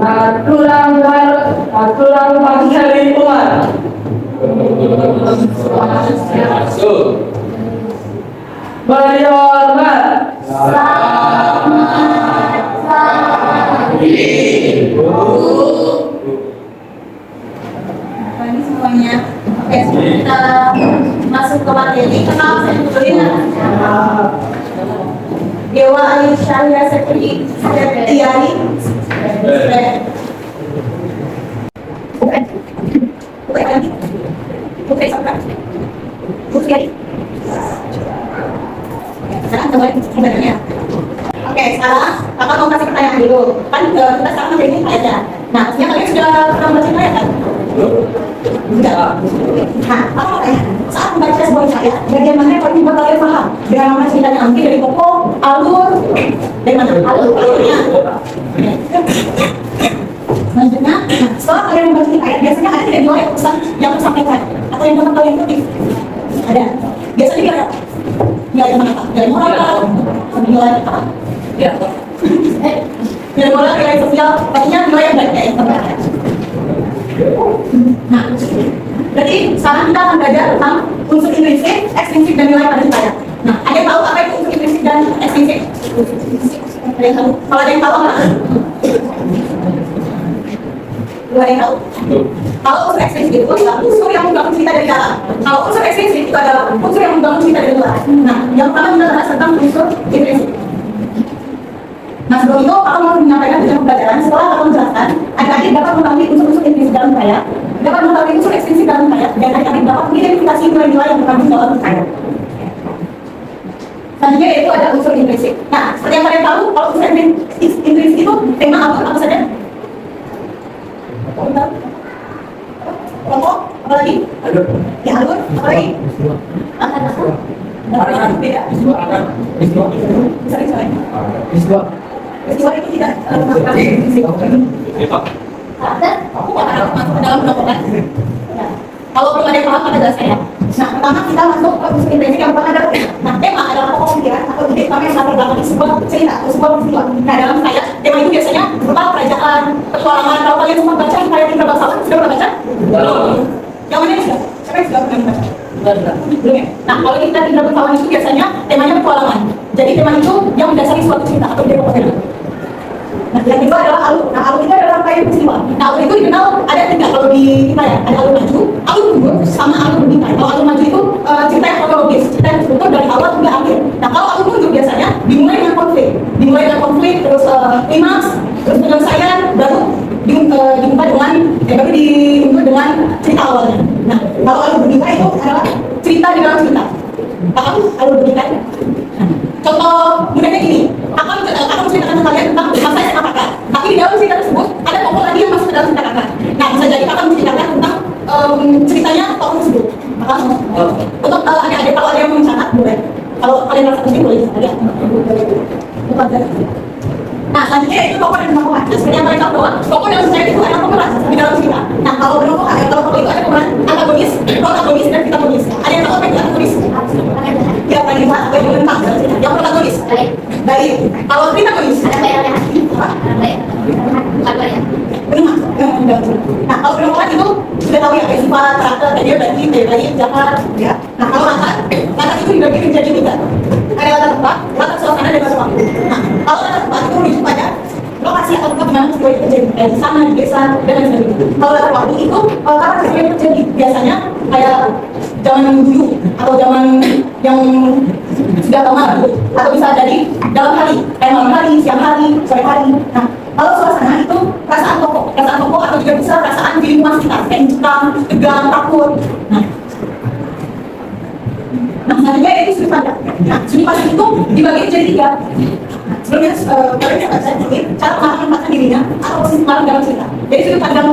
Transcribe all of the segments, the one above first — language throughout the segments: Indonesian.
Aturan Panseri Umat. Beri hormat. Pagi semuanya. Oke, sebelum kita masuk ke materi, kenal saya dulu ya. Dewa Ayu Syahria Septiani. Bukan lagi. Bukan sampai. Bukan. Sekarang kembali sebenarnya. Oke, sekarang kakak mau kasih pertanyaan dulu. Kan kita sekarang materi ini aja. Nah, maksudnya kalian sudah pernah membaca saya kan? Sudah. Nah, apa makanya saat membaca sebuah saya, bagian mana yang paling kalian paham? Dengan nama ceritanya Angki dari tokoh, alur, dari mana? Alurnya. Selanjutnya, setelah kalian membaca ayat, biasanya ada tidak nilai pesan yang tersampaikan atau yang dapat kalian kutip? Ada. Biasanya nilai apa? Nilai mana? Nilai moral, nilai apa? Ya. Nilai moral, nilai sosial, pastinya nilai yang baik ya. Nah, berarti sekarang kita akan belajar tentang unsur intrinsik, ekstrinsik, dan nilai pada saya. Nah, ada yang tahu apa itu unsur intrinsik dan ekstrinsik? Ada yang tahu? Kalau ada yang tahu apa? Ada yang tahu? Kalau unsur ekstrinsik itu adalah unsur yang membangun cerita dari dalam. Kalau unsur ekstrinsik itu adalah unsur yang membangun cerita dari luar. Nah, yang pertama kita bahas tentang unsur intrinsik. Nah, sebelum itu aku mau menyampaikan tujuan pembelajaran. Setelah aku menjelaskan, adik-adik dapat mengetahui unsur-unsur intrinsik dalam saya, dapat mengetahui unsur ekstrinsik dalam saya, dan adik-adik dapat mengidentifikasi nilai-nilai yang terkandung dalam saya. Selanjutnya yaitu ada unsur intrinsik. Nah, seperti yang kalian tahu, kalau unsur intrinsik itu tema apa saja? Kelompok, apa lagi? Ya, alur, apa lagi? Akan aku? Beda. Peristiwa itu tidak masuk intrinsik. Aku akan masuk ke dalam kelompok kan? Kalau belum ada yang paham, kita jelaskan ya. Nah, pertama kita masuk ke unsur intrinsik yang pertama adalah nah, tema adalah pokok pemikiran atau ide utama yang latar belakang sebuah cerita atau sebuah peristiwa. Nah, dalam saya, tema itu biasanya berupa kerajaan, petualangan. Kalau kalian semua baca Hikayat Indra Bangsawan, sudah pernah baca? Belum. Yang mana yang sudah? Siapa yang sudah pernah baca? Belum ya? Nah, kalau kita Indra Bangsawan itu biasanya temanya petualangan. Jadi tema itu yang mendasari suatu cerita atau ide pokoknya. Nah, yang kedua adalah alur. Nah, alur itu adalah rangkaian peristiwa. Nah, alur itu dikenal ada tiga kalau di kita ya. Ada alur maju, alur mundur, sama alur berikan. Kalau alur maju itu cerita yang kronologis, cerita yang struktur dari awal hingga akhir. Nah, kalau alur mundur biasanya dimulai dengan konflik, terus klimaks, terus penyelesaian, baru dibuka dengan cerita awalnya. Nah, kalau alur berikan itu adalah cerita di dalam cerita. Paham alur berikan? Contoh mudahnya gini, akan menceritakan ke kalian tentang masa SMA kakak. Tapi di dalam cerita tersebut ada tokoh lagi yang masuk ke dalam cerita kakak. Nah, bisa jadi kakak menceritakan tentang ceritanya tokoh tersebut. Maka untuk adik-adik kalau ada yang mencatat boleh. Kalau kalian merasa penting boleh dicatat. Nah, selanjutnya itu tokoh dan pemeran. Nah, seperti yang kalian tahu bahwa tokoh dalam cerita itu adalah pemeran di dalam cerita. Nah, kalau tokoh itu ada pemeran antagonis, protagonis, dan protagonis. Ada yang tahu apa itu antagonis? Ya, paling atau yang tentang yang protagonis. Baik. Kalau protagonis ada bayarnya. Benar. Nah, kalau pemeran itu sudah tahu ya, sifat, karakter, dia baik, jahat, ya. Nah, kalau latar itu dibagi menjadi tiga. Ada latar tempat, latar suasana, dan latar waktu. Nah, kalau latar tempat itu merujuk pada lokasi atau tempat di mana peristiwa itu terjadi, di sana, di desa, dan lain sebagainya. Kalau latar waktu itu kapan peristiwa itu terjadi, biasanya kayak zaman dulu atau zaman yang sudah lama, atau bisa jadi dalam hari, kayak malam hari, siang hari, sore hari. Nah, kalau suasana itu perasaan tokoh atau juga bisa perasaan di lingkungan sekitar, kayak mencekam, tegang, takut. Nah, selanjutnya itu sudut pandang. Nah, sudut pandang itu dibagi menjadi tiga. Sebelumnya kalian bisa baca sedikit cara menempatkan dirinya atau posisi pengarang dalam cerita. Jadi sudut pandang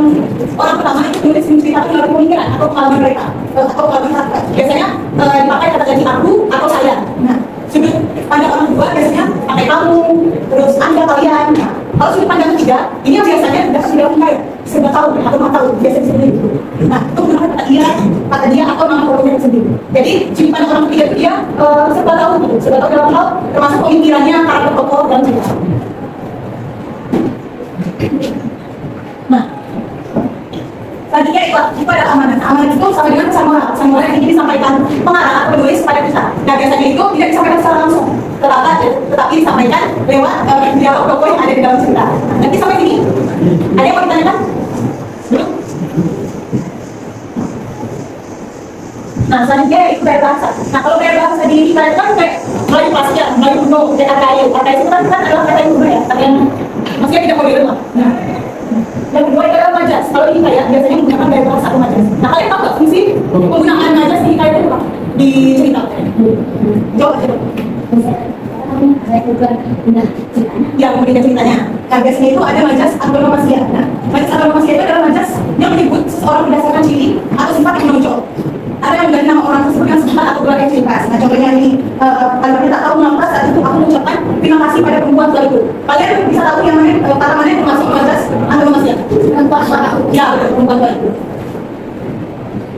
orang pertama itu menulis cerita melalui pemikiran atau pengalaman mereka atau pengalaman sahabat. Biasanya dipakai kata ganti aku atau saya. Nah, sudut pandang orang kedua biasanya pakai kamu, terus anda, kalian. Nah, kalau sudut pandang ketiga, ini yang biasanya dapat dalam hikayat serba tahu atau nggak tahu biasanya seperti itu. Nah, itu menggunakan kata dia atau nama tokohnya sendiri. Jadi sudut pandang orang ketiga itu dia serba tahu dalam hal termasuk pemikirannya karakter tokoh dalam cerita. itu ada amanat. Amanat itu sama dengan pesan moral. Pesan moral yang ingin disampaikan pengarang atau penulis kepada kita. Nah, biasanya itu tidak disampaikan secara langsung, tetapi disampaikan lewat dialog tokoh yang ada di dalam cerita. Nanti sampai sini, ada yang mau ditanyakan? Belum? Nah, selanjutnya itu gaya bahasa. Nah, kalau gaya bahasa di kita itu kan kayak Melayu klasik, Melayu kuno, kayak Arkayu. Arkayu itu kan adalah kata yang kuno ya, kata yang maksudnya tidak modern lah. Nah, yang kedua itu adalah majas. Kalau di hikayat biasanya menggunakan gaya bahasa atau majas. Nah, kalian tahu nggak fungsi penggunaan majas di hikayat itu apa? Di cerita. Jawab aja. Yang memberikan ceritanya. Nah, biasanya itu ada majas antonomasia. Nah, majas antonomasia itu adalah majas yang menyebut seseorang berdasarkan ciri atau sifat yang menonjol. Ada yang mengganti nama orang tersebut dengan sifat atau gelar yang ciri khas. Nah, contohnya ini, kalau kita tahu mengapa saat itu aku mengucapkan terima kasih pada perempuan tua itu. Kalian bisa tahu yang mana, kata mana yang termasuk majas antonomasia? Ya, betul, perempuan tua itu.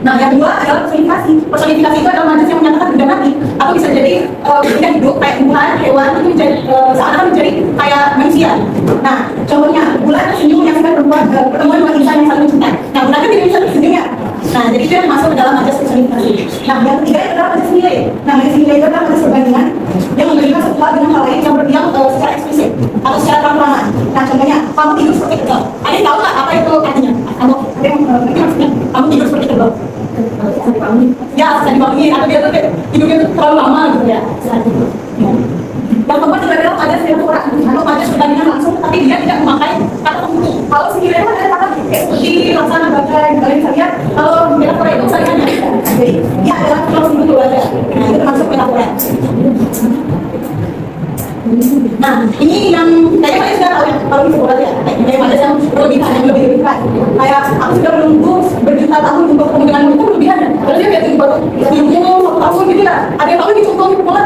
Nah, yang kedua adalah personifikasi. Personifikasi itu adalah majas yang menyatakan benda mati atau bisa jadi benda hidup kayak tumbuhan, hewan itu menjadi seakan menjadi kayak manusia. Nah, contohnya bulan tersenyum yang sedang pertemuan dua insan yang saling mencintai. Nah, bulan kan tidak bisa tersenyum ya. Nah, jadi itu yang masuk ke dalam majas personifikasi. Nah, yang ketiga adalah majas nilai. Nah, majas nilai itu adalah majas perbandingan yang membandingkan satu hal dengan hal lain yang berdiam secara eksplisit atau secara terang-terangan. Nah, contohnya kamu tidur seperti kerbau. Ada yang tahu nggak apa itu artinya? Atau ada yang ngerti maksudnya? Kamu tidur seperti kerbau. Ya, bisa dibangunin atau dia tuh hidupnya tuh terlalu lama gitu ya. Yang keempat juga adalah majas pura atau majas perbandingan langsung, tapi dia tidak memakai kata penghuni. Kalau sekiranya ada kata seperti laksana bagai kalian bisa lihat, kalau metafora itu saringannya. Jadi dia adalah langsung betul aja. Nah, itu termasuk metafora. Nah, ini yang kayaknya kalian sudah tahu ya, kalau di sekolah ya, kayak majas yang berlebihan, yang lebih berlebihan. Kayak aku sudah menunggu berjuta tahun untuk ketemu denganmu, itu berlebihan ya. Kalau dia kayak baru menunggu tahun gitu ya, ada yang tahu ini contoh itu pola.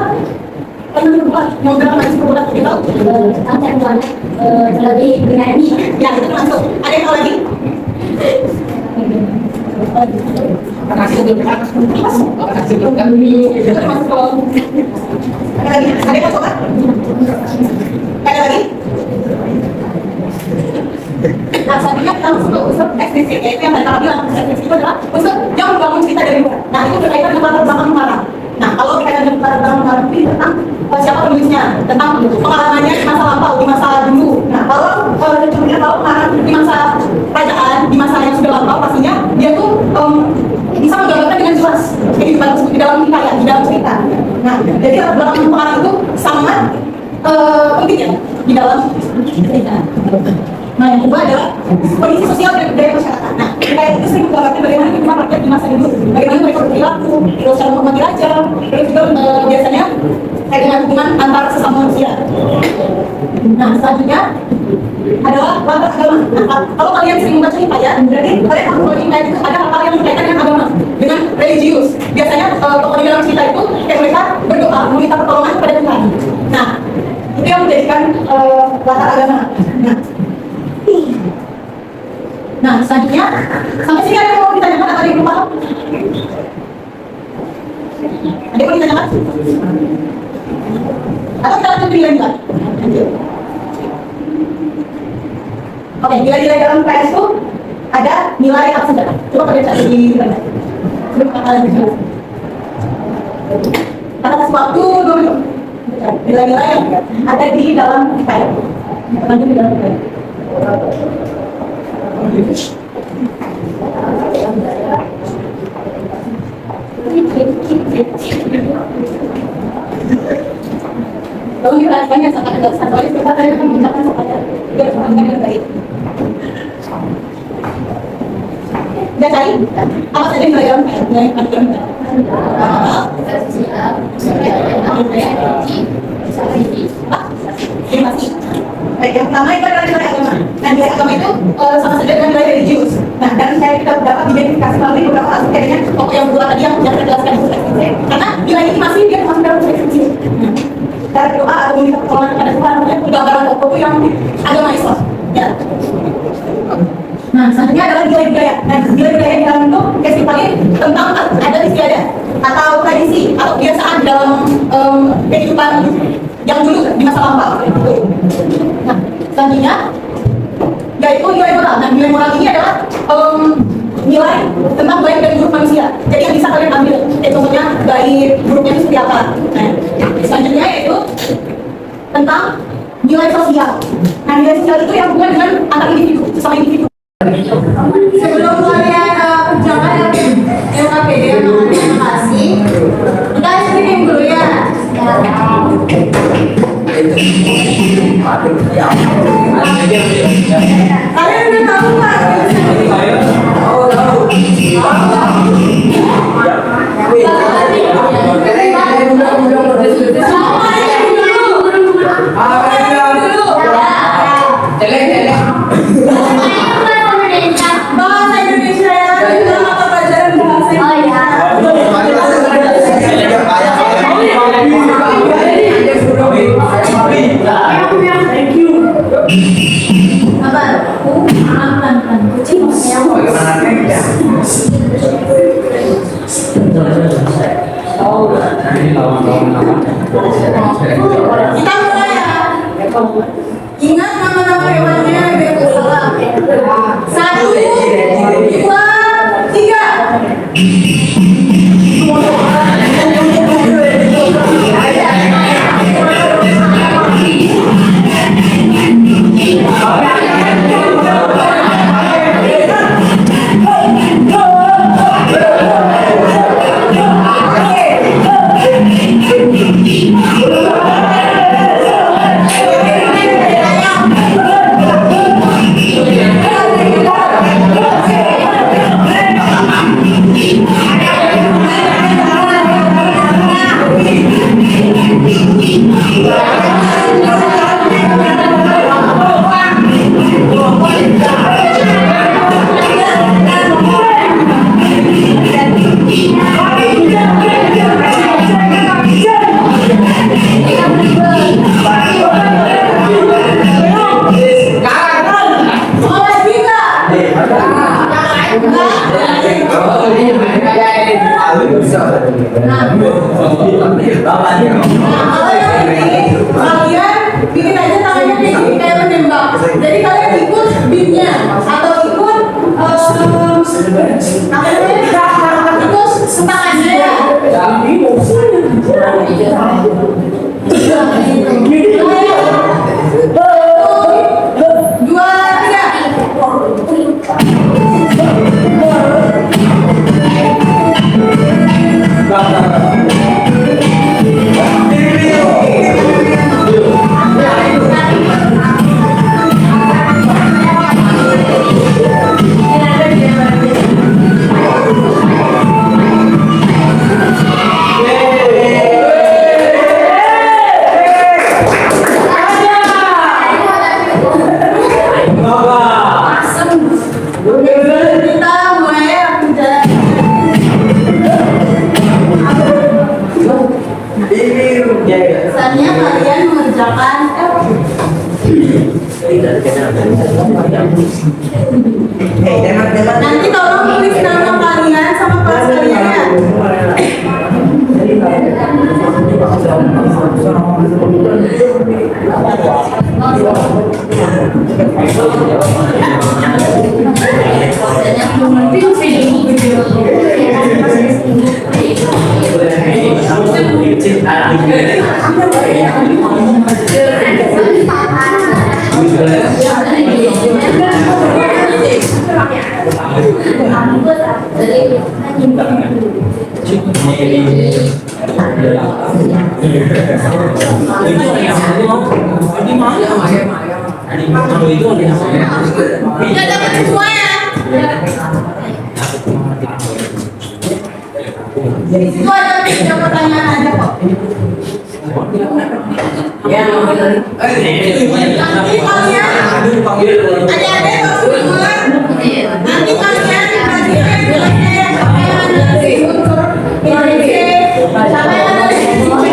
Karena berubah, mau bilang masih berubah, kita tahu. Lebih dengan ini, ya itu termasuk. Ada yang tahu lagi? Ada lagi? Ada yang mau coba? Ada lagi? Nah, selanjutnya kita masuk ke unsur eksplisit, yaitu yang tadi bilang eksplisit itu adalah unsur yang membangun cerita dari luar. Nah, itu berkaitan dengan latar belakang pengarang. Nah, kalau berkaitan dengan latar belakang pengarang ini tentang siapa penulisnya, tentang pengalamannya di masa lampau, di masa dulu. Nah, kalau contohnya kalau pengarang di masa kerajaan, di masa yang sudah lampau, pastinya dia tuh bisa menggambarkan dengan jelas kehidupan tersebut di dalam hikayat, di dalam cerita. Nah, jadi latar belakang pengarang itu sangat penting ya di dalam cerita. Nah, yang kedua adalah kondisi sosial dan budaya masyarakat. Nah, hikayat itu sering menggambarkan bagaimana kehidupan rakyat di masa dulu, bagaimana mereka berperilaku, terus cara menghormati raja, terus juga biasanya kayak dengan hubungan antar sesama manusia. Nah, selanjutnya adalah latar agama. Nah, kalau kalian sering membaca hikayat, berarti kalian tahu bahwa hikayat itu ada hal-hal yang berkaitan dengan agama, dengan religius. Biasanya tokoh di dalam cerita itu kayak mereka berdoa, meminta pertolongan kepada Tuhan. Nah, itu yang menjadikan latar agama. Nah, selanjutnya sampai sini ada yang mau ditanyakan atau ada yang belum paham? Ada yang mau ditanyakan? Atau kita lanjut nilai juga? Oke, nilai-nilai dalam PS itu ada nilai apa saja? Coba kalian cari di internet. Sebelum kalian berjumpa. Kata kasih waktu 2 menit. Nilai-nilai yang ada di dalam PS. Lanjut di dalam PS. Kalau dirasakannya sangat dasar, soalnya kita tadi menggunakan sampahnya biar semuanya yang baik. Udah cari? Apa saja nilai dalam nilai dalam yang pertama itu adalah nilai agama. Nah, nilai agama itu sama saja dengan nilai religius. Nah, dan saya kita dapat identifikasi melalui beberapa aspek kayaknya tokoh yang kedua tadi yang saya jelaskan itu karena nilai ini masih dia masuk dalam ekspresi. Cara berdoa atau meminta pertolongan kepada Tuhan, gambaran tokoh yang agama Islam. Ya. Nah, selanjutnya adalah nilai budaya. Nah, nilai budaya di dalam itu paling tentang adat istiadat atau tradisi atau kebiasaan dalam kehidupan yang dulu di masa lampau. Nah, selanjutnya yaitu nilai moral. Nah, nilai moral ini adalah nilai tentang baik dan buruk manusia. Jadi yang bisa kalian ambil, contohnya baik buruknya itu seperti apa. Nah, selanjutnya yaitu tentang nilai sosial. Nah, nilai sosial itu yang hubungan dengan antar individu, sesama individu. Sebelum kalian kerjakan LKPD yang kalian kasih, kita screening dulu ya. Kalian udah tahu nggak? Bahasa Indonesia ya, mata pelajaran bahasa Kita mulai ya. Ingat nama-nama hewannya biar tidak salah. 1, 2, 3. Kalian bikin aja tangannya kayak gini, kayak menembak. Jadi kalian ikut beatnya atau ikut apa namanya? Ikut setangannya ya. 2, 3. Kita mulai kerja. Misalnya kalian mengerjakan nanti tolong tulis nama kalian sama kelas kalian ya. Tidak dapat semua ya. Itu ada 3 pertanyaan aja kok. Nanti kalian adik-adik nanti kalian bilangnya siapa yang ada di unsur Indonesia, siapa yang ada di unsur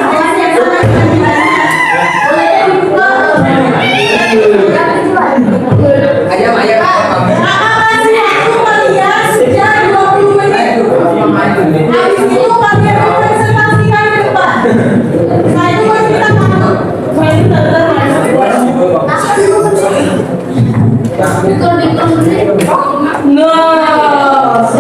No.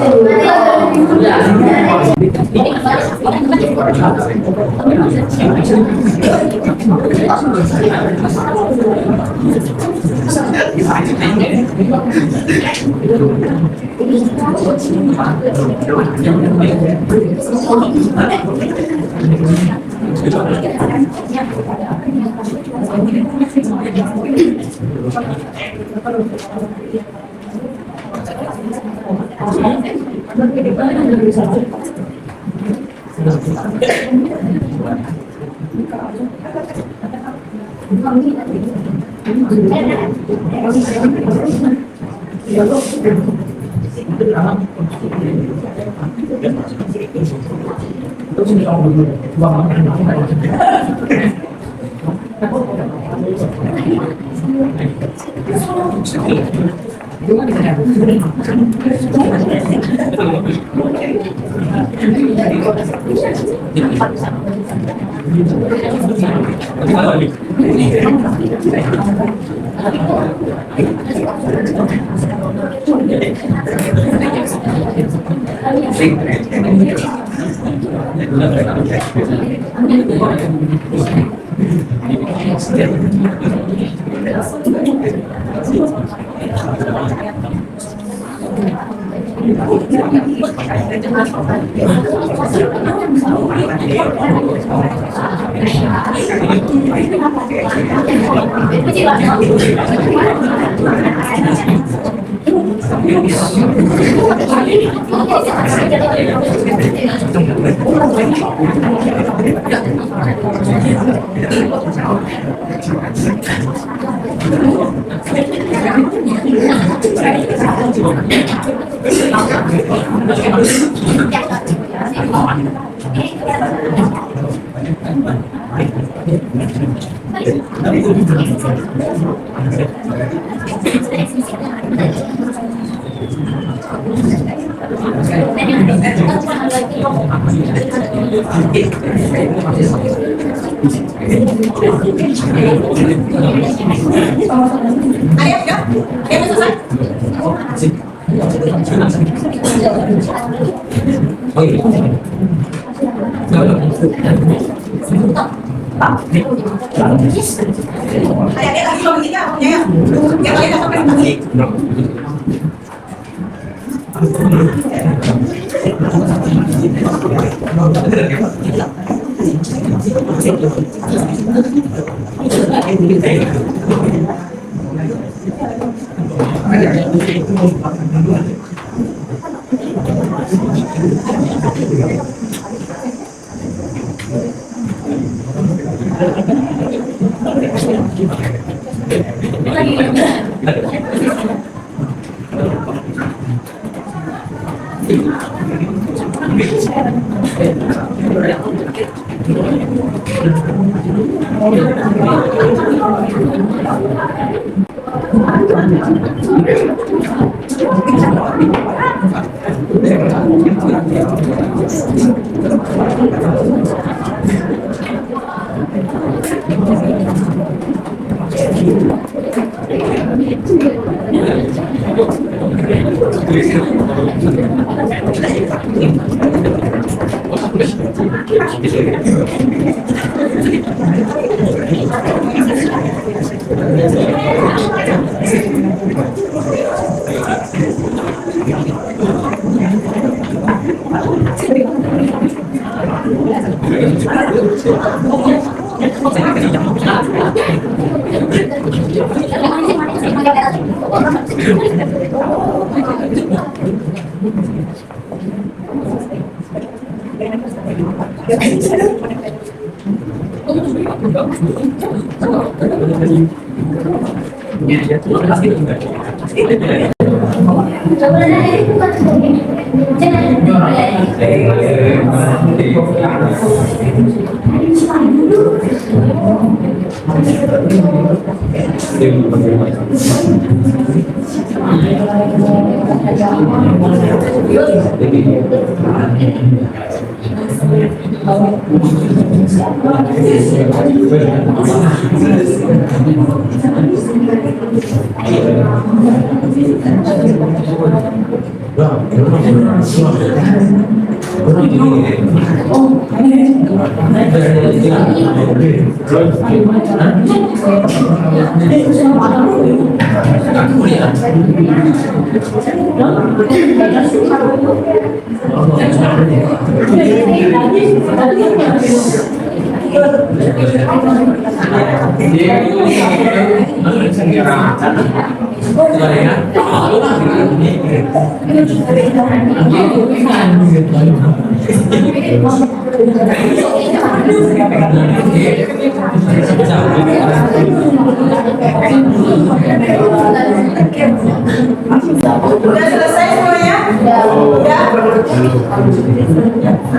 Udah selesai semuanya? Udah?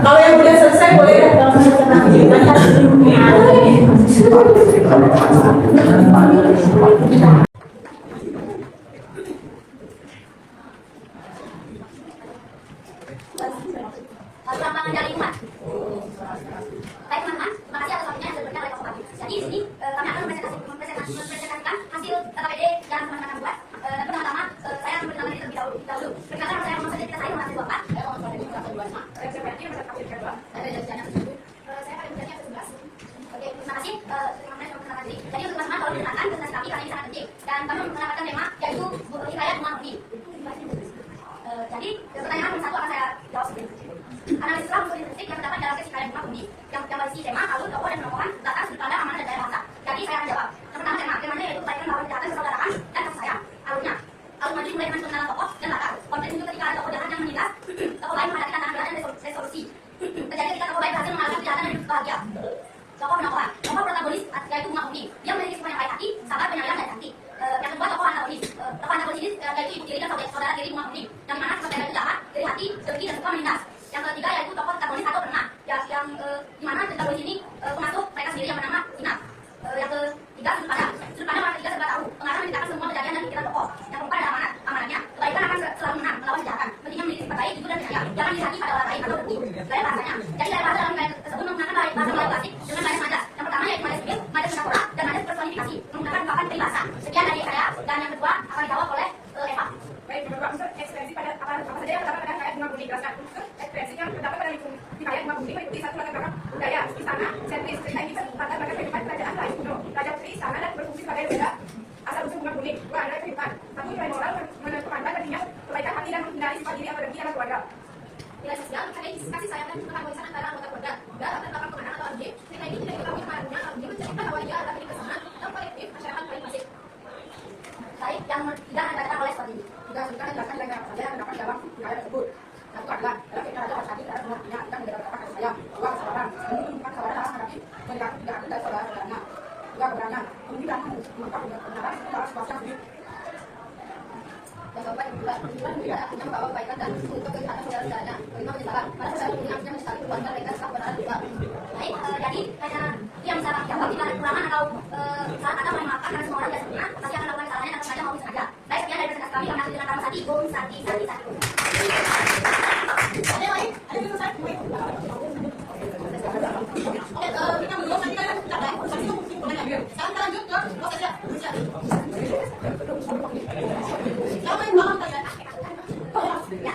Kalau yang udah selesai boleh Perkembangan dari umat. Baik teman-teman, terima kasih atas waktunya yang sudah diberikan oleh Pak Bupati. Jadi di sini kami akan mempresentasikan hasil KPD yang teman-teman buat. Dan pertama-tama saya akan berkenalan terlebih dahulu. Perkenalkan saya Muhammad Sajid saya masih Bapak. Saya pada ujiannya ke-11. Oke, terima kasih teman-teman yang perkenalkan diri. Jadi untuk teman-teman kalau perkenalkan presentasi kami karena ini sangat penting dan kami mengenalkan tema yaitu hikayat Umar Budi. Jadi pertanyaan nomor 1 akan saya jawab sendiri. Analisislah unsur linguistik yang terdapat dalam teks hikayat Umar Budi yang berisi tema, alur, tokoh, dan penemuan, latar, sudut pandang, amanah, dan daya bahasa. Jadi saya akan jawab. Yang pertama temanya yaitu kebaikan lawan kejahatan persaudaraan dan kasih sayang. Alurnya, alur maju mulai dengan pengenalan tokoh dan latar. Konflik muncul ketika ada tokoh jahat yang menindas, tokoh lain menghadapi tantangan berat dan resolusi. Terjadi ketika tokoh lain berhasil mengalahkan kejahatan dan hidup bahagia. Tokoh penokohan, tokoh protagonis yaitu Umar Budi. Dia memiliki sifat yang baik hati, sabar, penyayang, dan cantik. Yang kedua tokoh antagonis. Tokoh antagonis ini yaitu ibu tiri dan saudara tiri Umar Budi. Yang mana sifat yang jahat, dari hati, dengki, dan suka menindas. Yang ketiga yaitu tokoh antagonis atau penengah. Yang dimana antagonis ini pemasuk mereka sendiri yang bernama Inap. Yang ketiga sudut pandang. Sudut pandang orang ketiga serba tahu. Pengarang menceritakan semua kejadian dan pikiran tokoh. Yang keempat ada amanat. Amanatnya kebaikan akan selalu menang melawan kejahatan. Pentingnya memiliki sifat baik, jujur, dan setia. Jangan iri hati pada orang lain atau dengki. Gaya bahasanya. Jadi gaya bahasa dalam hikayat tersebut menggunakan bahasa Melayu klasik dengan banyak majas. Yang pertama yaitu majas sipil, majas metafora, dan majas personifikasi menggunakan ungkapan peribahasa. Sekian dari saya dan yang kedua akan dijawab oleh Eva. Baik, beberapa unsur ekspresi pada apa saja yang terdapat pada hikayat Umar Budi. Jelaskan unsur ekspresi yang terdapat pada hikayat Umar Budi meliputi satu latar belakang budaya, istana, sentris, cerita ini latar belakang kehidupan kerajaan lain kuno. Raja putri istana dan berfungsi sebagai benda asal usul Umar Budi. Dua adalah kehidupan. Satu nilai moral menempatkan pentingnya kebaikan hati dan menghindari sifat diri atau dengki dalam keluarga. Nilai sosial mengenai kasih sayang dan keharmonisan antara anggota keluarga. Dua latar belakang pemenang atau objek. Cerita ini tidak diketahui kemanapun atau objek menceritakan bahwa dia adalah milik bersama dan kolektif masyarakat paling masif. Baik, yang tidak akan dikatakan oleh seperti ini. Juga sebutkan dan jelaskan nilai saja yang terdapat dalam hikayat tersebut. Satu adalah dalam cerita Raja Pasadi dalam rumahnya kita mendapat kasih sayang. Dua kesabaran, menunjukkan kesabaran dalam menghadapi tidak ada saudara-saudaranya. Dua keberanian, menunjukkan mengungkap kebenaran dalam situasi yang sulit. Yang keempat juga punya membawa kebaikan dan untuk kesehatan saudara-saudaranya. Kelima menyesalan, pada saudara punya mencari keluarga mereka setelah kebenaran juga. Baik, jadi hanya yang bisa jawab jika ada kekurangan atau salah kata mohon maafkan karena semua orang tidak sempurna pasti akan melakukan kesalahannya tanpa sengaja maupun sengaja. Baik, sekian dari presentasi kami dengan nama Sati, Bung Sati. Ada yang lain? Ada yang selesai? Oke, kita belum nanti kan kita mulai. Sekarang kita lanjut ke prosesnya. Yang lain belum kalian? Ya.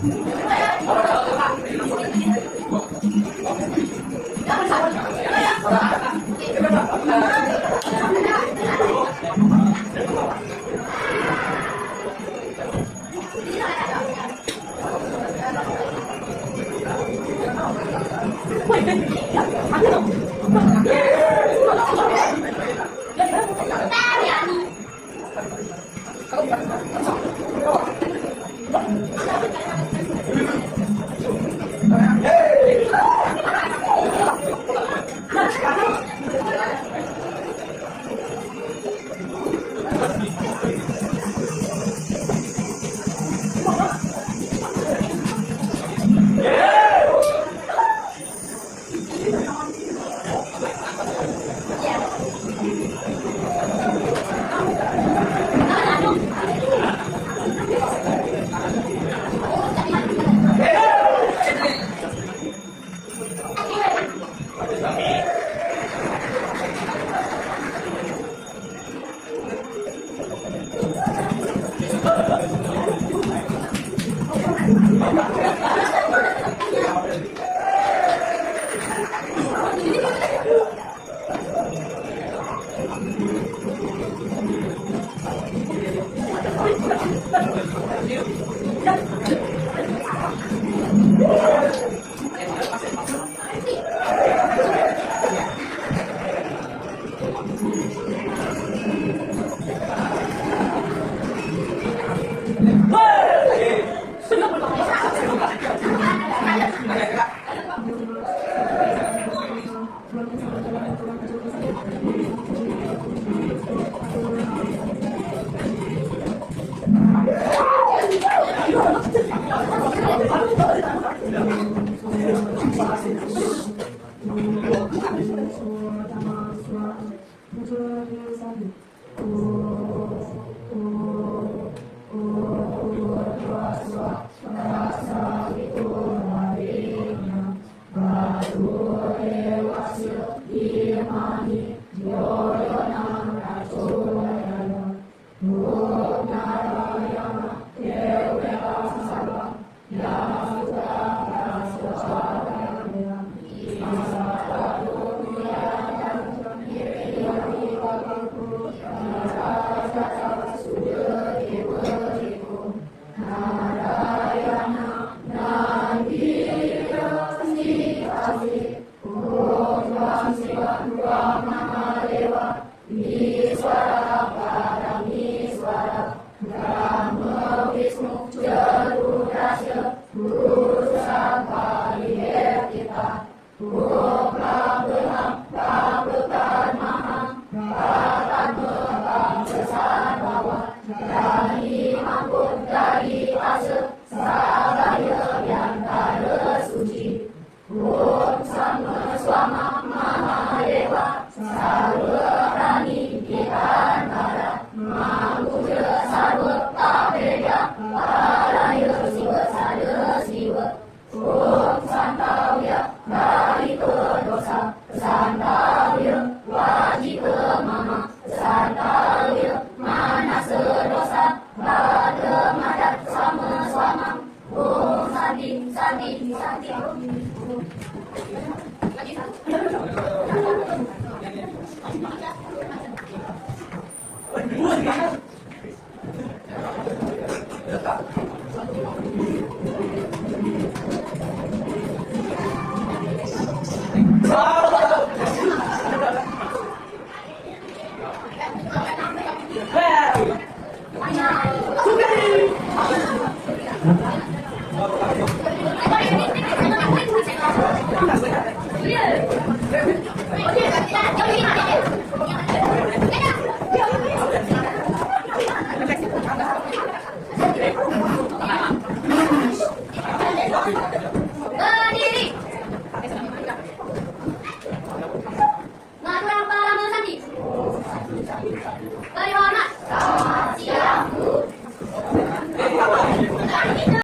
Thank you.